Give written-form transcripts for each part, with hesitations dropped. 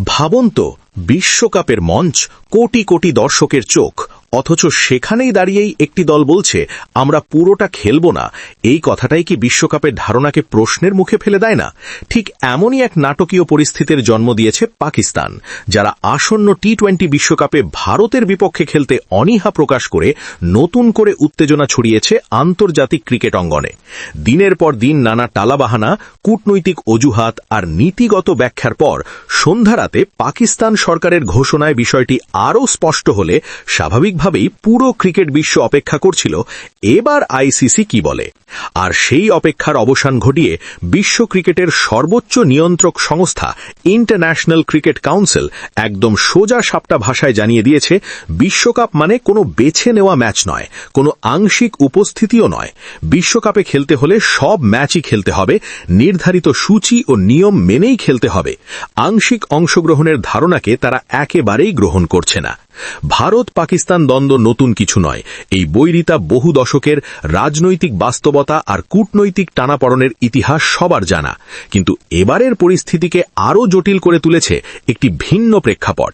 ভাবুন তো, বিশ্বকাপের মঞ্চ, কোটি কোটি দর্শকের চোখ, অথচ সেখানেই দাঁড়িয়েই একটি দল বলছে আমরা পুরোটা খেলব না। এই কথাটাই কি বিশ্বকাপের ধারণাকে প্রশ্নের মুখে ফেলে দেয় না? ঠিক এমনই এক নাটকীয় পরিস্থিতির জন্ম দিয়েছে পাকিস্তান, যারা আসন্ন টি-20 বিশ্বকাপে ভারতের বিপক্ষে খেলতে অনীহা প্রকাশ করে নতুন করে উত্তেজনা ছড়িয়েছে আন্তর্জাতিক ক্রিকেট অঙ্গনে। দিনের পর দিন নানা টালাবাহানা, কূটনৈতিক অজুহাত আর নীতিগত ব্যাখ্যার পর সন্ধ্যারাতে পাকিস্তান সরকারের ঘোষণায় বিষয়টি আরও স্পষ্ট হলে স্বাভাবিকভাবেই পুরো ক্রিকেট বিশ্ব অপেক্ষা করছিল এবার আইসিসি কি বলে। আর সেই অপেক্ষার অবসান ঘটিয়ে বিশ্ব ক্রিকেটের সর্বোচ্চ নিয়ন্ত্রক সংস্থা ইন্টারন্যাশনাল ক্রিকেট কাউন্সিল একদম সোজা সাপটা ভাষায় জানিয়ে দিয়েছে, বিশ্বকাপ মানে কোনো বেছে নেওয়া ম্যাচ নয়, কোনো আংশিক উপস্থিতিও নয়। বিশ্বকাপে খেলতে হলে সব ম্যাচই খেলতে হবে, নির্ধারিত সূচি ও নিয়ম মেনেই খেলতে হবে। আংশিক অংশগ্রহণের ধারণাকে তারা একেবারেই গ্রহণ করছে না। ভারত পাকিস্তান দ্বন্দ্ব নতুন কিছু নয়। এই বৈরিতা বহু দশকের রাজনৈতিক বাস্তবতা আর কূটনৈতিক টানাপড়নের ইতিহাস সবার জানা। কিন্তু এবারের পরিস্থিতিকে আরও জটিল করে তুলেছে একটি ভিন্ন প্রেক্ষাপট।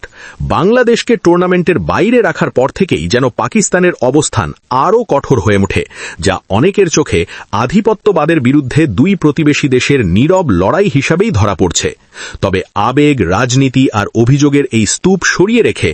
বাংলাদেশকে টুর্নামেন্টের বাইরে রাখার পর থেকেই যেন পাকিস্তানের অবস্থান আরও কঠোর হয়ে ওঠে, যা অনেকের চোখে আধিপত্যবাদের বিরুদ্ধে দুই প্রতিবেশী দেশের নীরব লড়াই হিসাবেই ধরা পড়ছে। তবে আবেগ, রাজনীতি আর অভিযোগের এই স্তূপ সরিয়ে রেখে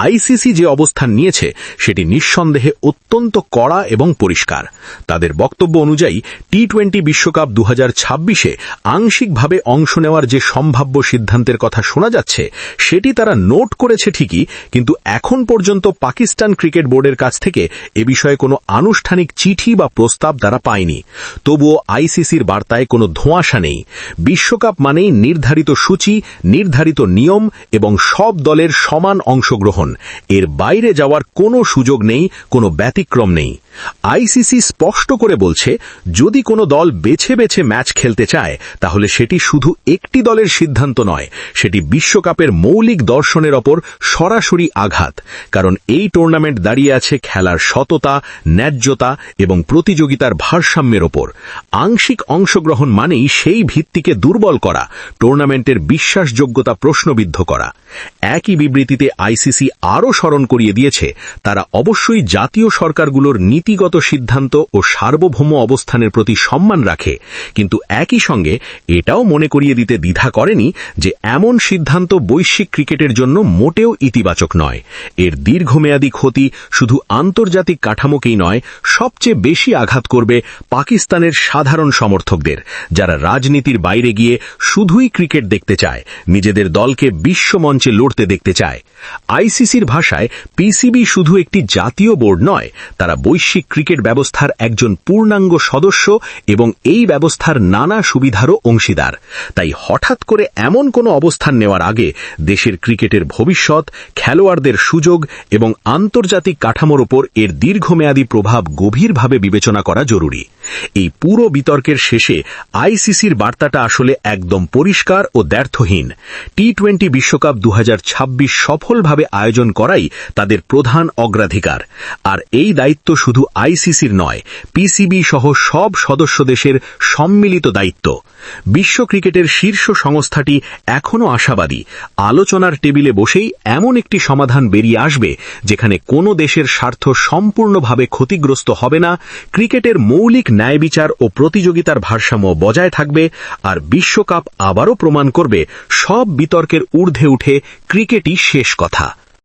আইসিসি যে অবস্থান নিয়েছে সেটি নিঃসন্দেহে অত্যন্ত কড়া এবং পরিষ্কার। তাদের বক্তব্য অনুযায়ী টি-20 বিশ্বকাপ 2026-এ আংশিকভাবে অংশ নেওয়ার যে সম্ভাব্য সিদ্ধান্তের কথা শোনা যাচ্ছে সেটি তারা নোট করেছে ঠিকই, কিন্তু এখন পর্যন্ত পাকিস্তান ক্রিকেট বোর্ডের কাছ থেকে এ বিষয়ে কোনো আনুষ্ঠানিক চিঠি বা প্রস্তাব তারা পায়নি। তবুও আইসিসির বার্তায় কোনো ধোঁয়াশা নেই। বিশ্বকাপ মানেই নির্ধারিত সূচি, নির্ধারিত নিয়ম এবং সব দলের সমান অংশগ্রহণ। এর বাইরে যাওয়ার কোনো সুযোগ নেই, কোনো ব্যতিক্রম নেই। আইসিসি স্পষ্ট করে বলছে, যদি কোনো দল বেছে বেছে ম্যাচ খেলতে চায় তাহলে সেটি শুধু একটি দলের সিদ্ধান্ত নয়, সেটি বিশ্বকাপের মৌলিক দর্শনের ওপর সরাসরি আঘাত। কারণ এই টুর্নামেন্ট দাঁড়িয়ে আছে খেলার সততা, ন্যায্যতা এবং প্রতিযোগিতার ভারসাম্যের ওপর। আংশিক অংশগ্রহণ মানেই সেই ভিত্তিকে দুর্বল করা, টুর্নামেন্টের বিশ্বাসযোগ্যতা প্রশ্নবিদ্ধ করা। একই বিবৃতিতে আইসিসি আরও স্মরণ করিয়ে দিয়েছে, তারা অবশ্যই জাতীয় সরকারগুলোর নীতিগত সিদ্ধান্ত ও সার্বভৌম অবস্থানের প্রতি সম্মান রাখে, কিন্তু একই সঙ্গে এটাও মনে করিয়ে দিতে দ্বিধা করেনি যে এমন সিদ্ধান্ত বৈশ্বিক ক্রিকেটের জন্য মোটেও ইতিবাচক নয়। এর দীর্ঘমেয়াদী ক্ষতি শুধু আন্তর্জাতিক কাঠামোকেই নয়, সবচেয়ে বেশি আঘাত করবে পাকিস্তানের সাধারণ সমর্থকদের, যারা রাজনীতির বাইরে গিয়ে শুধুই ক্রিকেট দেখতে চায়, নিজেদের দলকে বিশ্বমঞ্চে লড়তে দেখতে চায়। আইসিসির ভাষায় পিসিবি শুধু একটি জাতীয় বোর্ড নয়, তারা বৈশ্বিক ক্রিকেট ব্যবস্থার একজন পূর্ণাঙ্গ সদস্য এবং এই ব্যবস্থার নানা সুবিধারও অংশীদার। তাই হঠাৎ করে এমন কোনো অবস্থান নেওয়ার আগে দেশের ক্রিকেটের ভবিষ্যৎ, খেলোয়াড়দের সুযোগ এবং আন্তর্জাতিক কাঠামোর উপর এর দীর্ঘমেয়াদী প্রভাব গভীরভাবে বিবেচনা করা জরুরি। এই পুরো বিতর্কের শেষে আইসিসির বার্তাটা আসলে একদম পরিষ্কার ও দ্ব্যর্থহীন। টি-20 বিশ্বকাপ 2026 সফলভাবে আয়োজন করাই তাদের প্রধান অগ্রাধিকার। আর এই দায়িত্ব শুধু আইসিসির নয়, পিসিবি সহ সব সদস্য দেশের সম্মিলিত দায়িত্ব। বিশ্ব ক্রিকেটের শীর্ষ সংস্থাটি এখনও আশাবাদী, আলোচনার টেবিলে বসেই এমন একটি সমাধান বেরিয়ে আসবে যেখানে কোনো দেশের স্বার্থ সম্পূর্ণভাবে ক্ষতিগ্রস্ত হবে না, ক্রিকেটের মৌলিক ন্যায়বিচার ও প্রতিযোগিতার ভারসাম্য বজায় থাকবে, আর বিশ্বকাপ আবারও প্রমাণ করবে সব বিতর্কের ঊর্ধ্বে উঠে ক্রিকেটই শেষ কথা।